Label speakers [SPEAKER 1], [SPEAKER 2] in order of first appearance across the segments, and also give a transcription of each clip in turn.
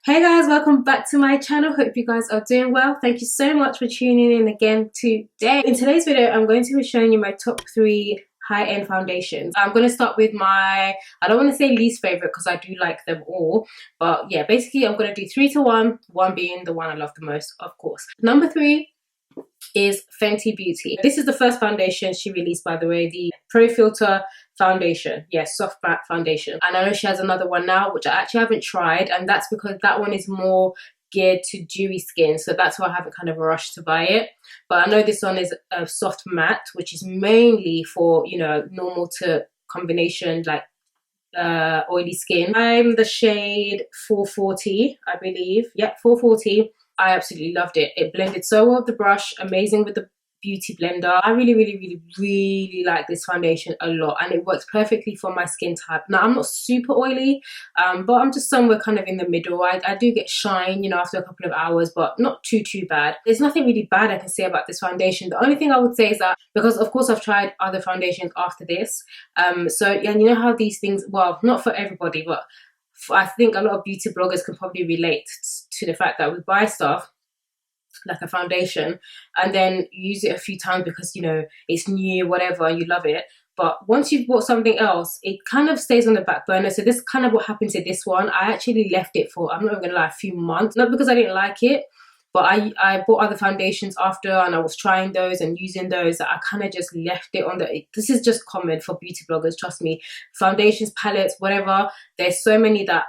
[SPEAKER 1] Hey guys, welcome back to my channel. Hope you guys are doing well. Thank you so much for tuning in again today. In today's video, I'm going to be showing you my top 3 high-end foundations. I'm going to start with my, I don't want to say least favorite because I do like them all, but yeah, basically I'm going to do 3 to 1, 1 being the one I love the most, of course. Number 3 is Fenty Beauty. This is the first foundation she released, by the way, the Pro Filt'r foundation. Yes, soft matte foundation. And I know she has another one now, which I actually haven't tried, and that's because that one is more geared to dewy skin, so that's why I haven't kind of rushed to buy it. But I know this one is a soft matte, which is mainly for, you know, normal to combination like oily skin. I'm the shade 440, I believe. Yeah, 440. I absolutely loved it. It blended so well with the brush, amazing with the beauty blender. I really like this foundation a lot, and it works perfectly for my skin type. Now, I'm not super oily, but I'm just somewhere kind of in the middle. I do get shine, you know, after a couple of hours, but not too bad. There's nothing really bad I can say about this foundation. The only thing I would say is that, because of course I've tried other foundations after this, so yeah, you know how these things, well, not for everybody, but I think a lot of beauty bloggers can probably relate to the fact that we buy stuff like a foundation and then use it a few times because, you know, it's new, whatever, you love it. But once you've bought something else, it kind of stays on the back burner. So this is kind of what happened to this one. I actually left it for, I'm not even gonna lie, a few months. Not because I didn't like it, but I bought other foundations after, and I was trying those and using those. I kind of just left it on the, this is just common for beauty bloggers, trust me. Foundations, palettes, whatever. There's so many that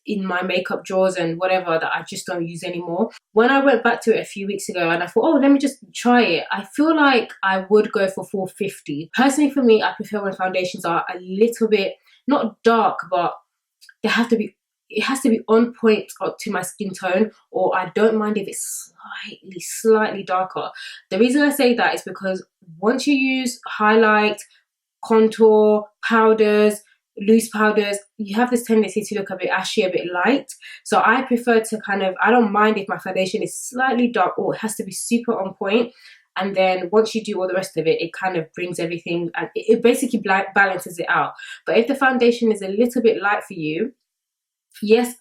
[SPEAKER 1] in my makeup drawers and whatever that I just don't use anymore. When I went back to it a few weeks ago and I thought, oh, let me just try it, I feel like I would go for 450. Personally, for me, I prefer when foundations are a little bit, not dark, but they have to be, it has to be on point up to my skin tone, or I don't mind if it's slightly darker. The reason I say that is because once you use highlight, contour, powders, loose powders, you have this tendency to look a bit ashy, a bit light. So I prefer to kind of, I don't mind if my foundation is slightly dark, or it has to be super on point. And then once you do all the rest of it, it kind of brings everything, and it basically balances it out. But if the foundation is a little bit light for you, yes,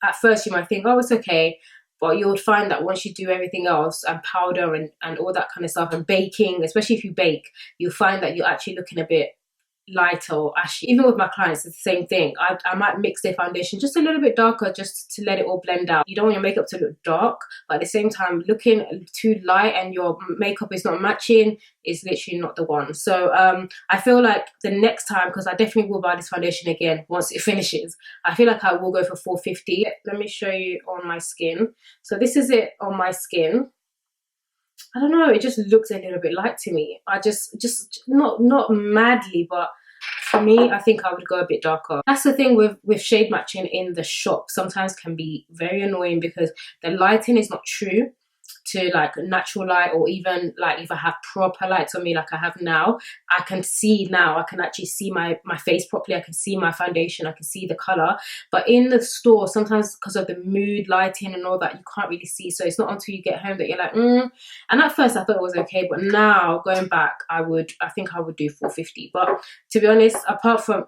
[SPEAKER 1] at first you might think, oh, it's okay, but you'll find that once you do everything else and powder and all that kind of stuff, and baking, especially if you bake, you'll find that you're actually looking a bit lighter or ashy. Even with my clients, it's the same thing. I might mix their foundation just a little bit darker just to let it all blend out. You don't want your makeup to look dark, but at the same time, looking too light and your makeup is not matching is literally not the one. So I feel like the next time, because I definitely will buy this foundation again once it finishes, I feel like I will go for 450. Let me show you on my skin. So this is it on my skin. I don't know, it just looks a little bit light to me. I just not madly, but for me, I think I would go a bit darker. That's the thing with shade matching in the shop. Sometimes can be very annoying because the lighting is not true to like natural light, or even like if I have proper lights on me like I have now, I can see now, I can actually see my face properly, I can see my foundation, I can see the color. But in the store, sometimes because of the mood lighting and all that, you can't really see. So it's not until you get home that you're like, And at first I thought it was okay, but now going back, I think I would do 450. But to be honest, apart from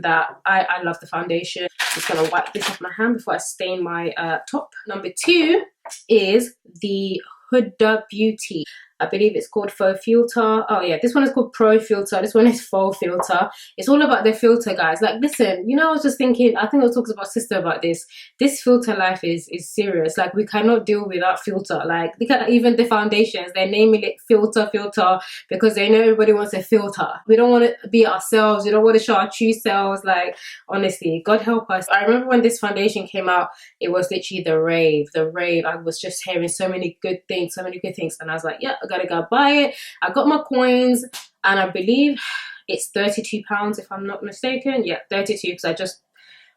[SPEAKER 1] that, I love the foundation. I'm just gonna wipe this off my hand before I stain my top. Number 2 is the Huda Beauty. I believe it's called Faux Filt'r. Oh yeah, this one is called Pro Filt'r. This one is Faux Filt'r. It's all about the filter, guys. Like, listen, you know, I was just thinking, I think I was talking to my sister about this. This filter life is serious. Like, we cannot deal without filter. Like, look at even the foundations. They're naming it filter because they know everybody wants a filter. We don't want to be ourselves. We don't want to show our true selves. Like, honestly, God help us. I remember when this foundation came out, it was literally the rave. I was just hearing so many good things. And I was like, yeah, I gotta go buy it. I got my coins, and I believe it's £32 if I'm not mistaken. Yeah, 32, because I just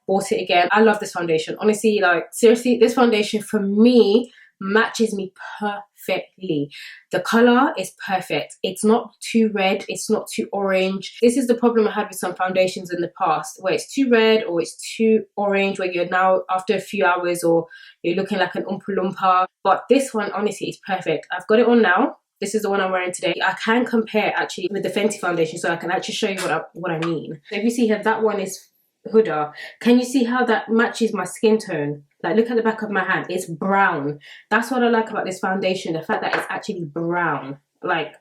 [SPEAKER 1] bought it again. I love this foundation, honestly. Like, seriously, this foundation for me matches me perfectly. The color is perfect. It's not too red, it's not too orange. This is the problem I had with some foundations in the past, where it's too red or it's too orange, where you're now after a few hours or you're looking like an Oompa Loompa. But this one, honestly, is perfect. I've got it on now. This is the one I'm wearing today. I can compare actually with the Fenty foundation, so I can actually show you what I mean. So if you see here, that one is Huda. Can you see how that matches my skin tone? Like, look at the back of my hand, it's brown. That's what I like about this foundation, the fact that it's actually brown. Like,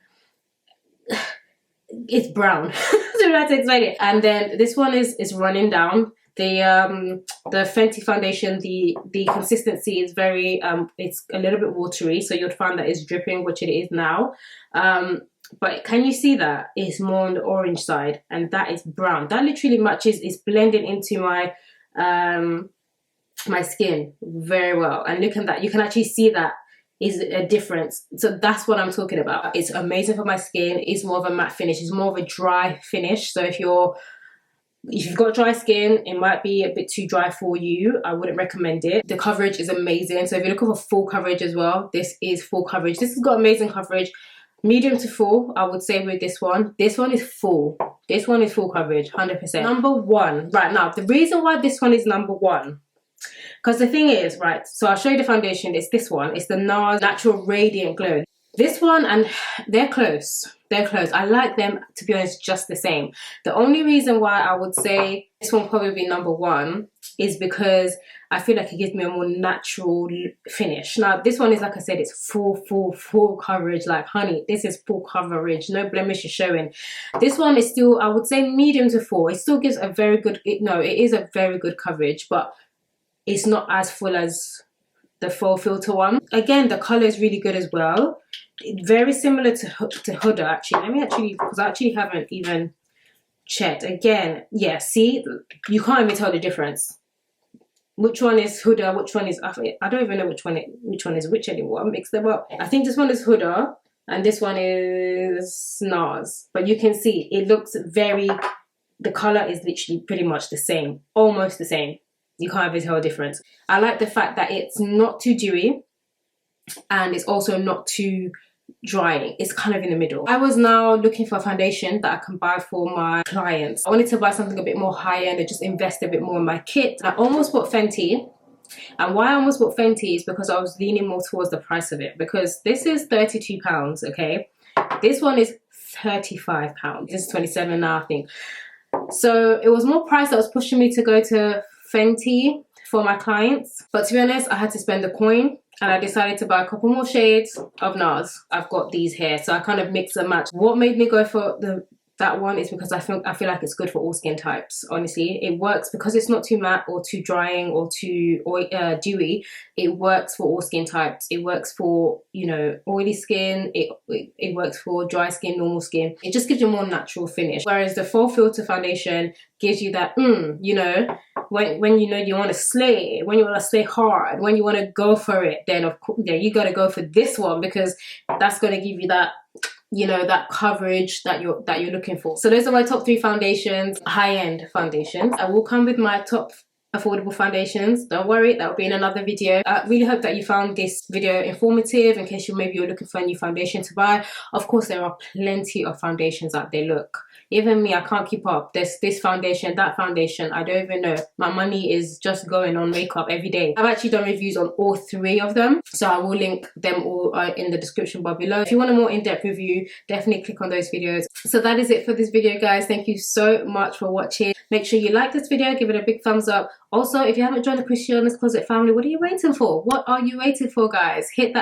[SPEAKER 1] it's brown. So I have to explain it. And then this one is running down. The Fenty foundation, the consistency is very it's a little bit watery, so you'll find that it's dripping, which it is now. But can you see that it's more on the orange side, and that is brown. That literally matches, it's blending into my my skin very well. And look at that, you can actually see that is a difference. So that's what I'm talking about. It's amazing for my skin. It's more of a matte finish, it's more of a dry finish. So if you've got dry skin, it might be a bit too dry for you. I wouldn't recommend it. The coverage is amazing. So if you're looking for full coverage as well, this is full coverage. This has got amazing coverage. Medium to full, I would say with this one. This one is full. This one is full coverage, 100%. Number one, right now, the reason why this one is number one, because the thing is, right, so I'll show you the foundation. It's this one. It's the Nars Natural Radiant Glow. This one, and they're close. They're close. I like them, to be honest, just the same. The only reason why I would say this one probably be number one is because I feel like it gives me a more natural finish. Now, this one is, like I said, it's full coverage. Like, honey, this is full coverage. No blemish is showing. This one is still, I would say, medium to full. It still gives a very good, it is a very good coverage, but it's not as full as the Faux Filt'r one. Again, the color is really good as well. Very similar to Huda, actually. Let me actually, because I actually haven't even checked. Again, yeah, see, you can't even tell the difference. Which one is Huda? Which one is, I don't even know which one is which anymore. I mix them up. I think this one is Huda and this one is Nars. But you can see it looks very, the color is literally pretty much the same, almost the same. You can't even tell a difference. I like the fact that it's not too dewy and it's also not too drying. It's kind of in the middle. I was now looking for a foundation that I can buy for my clients. I wanted to buy something a bit more high-end and just invest a bit more in my kit. I almost bought Fenty. And why I almost bought Fenty is because I was leaning more towards the price of it. Because this is £32, okay? This one is £35. This is 27 now, I think. So it was more price that was pushing me to go to Fenty for my clients. But to be honest, I had to spend the coin. And I decided to buy a couple more shades of Nars. I've got these here, so I kind of mix and match. What made me go for that one is because I feel like it's good for all skin types. Honestly, it works because it's not too matte or too drying or too dewy. It works for all skin types. It works for, you know, oily skin. It works for dry skin, normal skin. It just gives you a more natural finish. Whereas the Faux Filt'r foundation gives you that, you know, when you know you want to slay, when you want to slay hard, when you want to go for it, then of course, yeah, you got to go for this one because that's going to give you that, you know, that coverage that you're looking for. So those are my top 3 foundations, high-end foundations. I will come with my top affordable foundations. Don't worry, that will be in another video. I really hope that you found this video informative in case you're looking for a new foundation to buy. Of course, there are plenty of foundations out there. Look, even me, I can't keep up. There's this foundation, that foundation, I don't even know. My money is just going on makeup every day. I've actually done reviews on all 3 of them, so I will link them all in the description bar below. If you want a more in-depth review, definitely click on those videos. So that is it for this video, guys. Thank you so much for watching. Make sure you like this video, give it a big thumbs up. Also, if you haven't joined the Christiana's Closet family, what are you waiting for? What are you waiting for, guys? Hit that